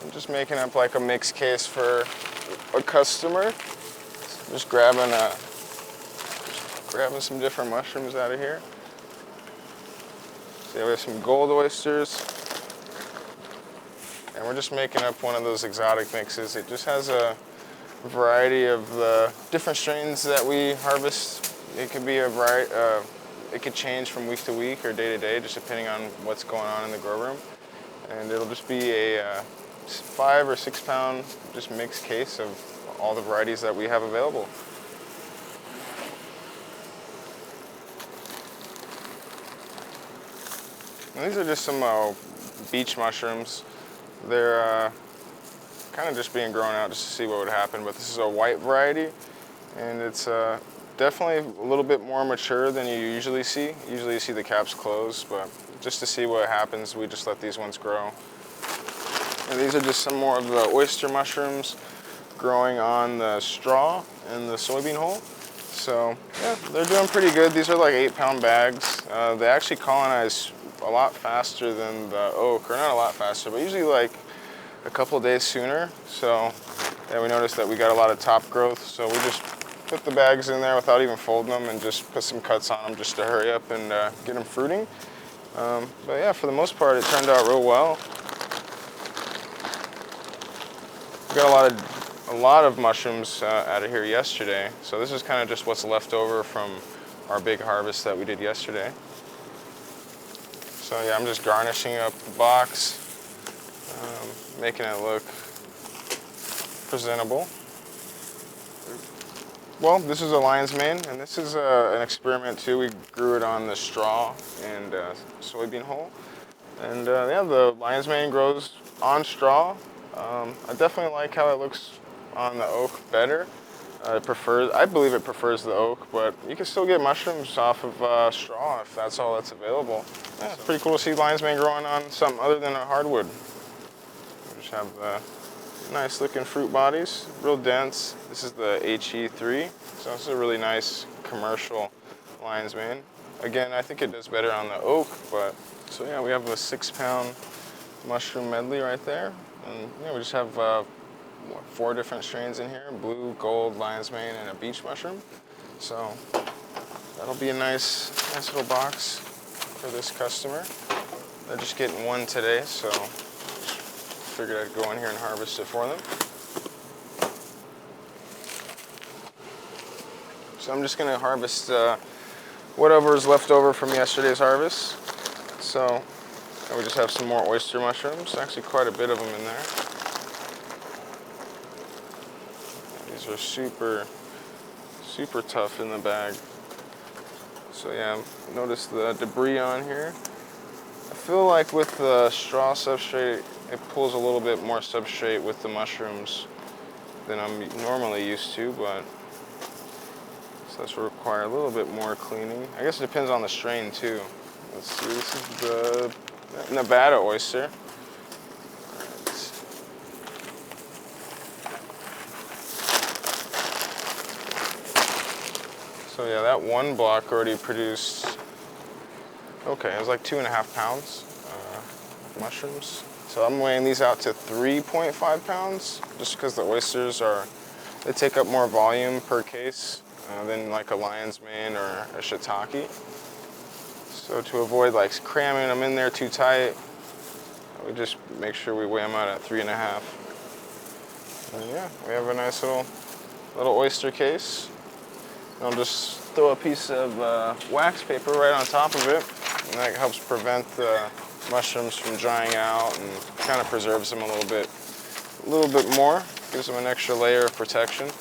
I'm just making up like a mix case for a customer. So just grabbing some different mushrooms out of here. So we have some gold oysters. And we're just making up one of those exotic mixes. It just has a variety of the different strains that we harvest. It could be a variety, it could change from week to week or day to day, just depending on what's going on in the grow room. And it'll just be a 5 or 6 pound just mixed case of all the varieties that we have available. And these are just some beach mushrooms. They're kind of just being grown out just to see what would happen, but this is a white variety, and it's definitely a little bit more mature than you usually see. Usually you see the caps closed, but just to see what happens, we just let these ones grow. And these are just some more of the oyster mushrooms growing on the straw in the soybean hole. So yeah, they're doing pretty good. These are like 8 pound bags. They actually colonize a lot faster than the oak, or not a lot faster, but usually like a couple days sooner. So yeah, we noticed that we got a lot of top growth, so we just put the bags in there without even folding them and just put some cuts on them just to hurry up and get them fruiting. But yeah, for the most part, it turned out real well. We got a lot of mushrooms out of here yesterday, so this is kind of just what's left over from our big harvest that we did yesterday. So yeah, I'm just garnishing up the box, making it look presentable. Well, this is a lion's mane, and this is an experiment too. We grew it on the straw and soybean hole. And yeah, the lion's mane grows on straw. I definitely like how it looks on the oak better. I believe it prefers the oak, but you can still get mushrooms off of straw if that's all that's available. Yeah, it's pretty cool to see lion's mane growing on something other than a hardwood. We just have the nice looking fruit bodies, real dense. This is the HE3, so this is a really nice commercial lion's mane. Again, I think it does better on the oak, but so yeah, we have a 6 pound mushroom medley right there. And yeah, we just have 4 different strains in here: blue, gold, lion's mane, and a beach mushroom. So that'll be a nice little box for this customer. They're just getting one today, so figured I'd go in here and harvest it for them. So I'm just gonna harvest whatever is left over from yesterday's harvest. So we just have some more oyster mushrooms, actually quite a bit of them in there. These are super tough in the bag. So yeah, notice the debris on here. I feel like with the straw substrate, it pulls a little bit more substrate with the mushrooms than I'm normally used to, but so this will require a little bit more cleaning. I guess it depends on the strain too. Let's see, this is the Nevada oyster. Right. So yeah, that one block already produced, okay, it was like 2.5 pounds of mushrooms. So I'm weighing these out to 3.5 pounds, just because the oysters they take up more volume per case than like a lion's mane or a shiitake. So to avoid like cramming them in there too tight, we just make sure we weigh them out at 3.5. And yeah, we have a nice little oyster case. And I'll just throw a piece of wax paper right on top of it, and that helps prevent the mushrooms from drying out and kind of preserves them a little bit more, gives them an extra layer of protection.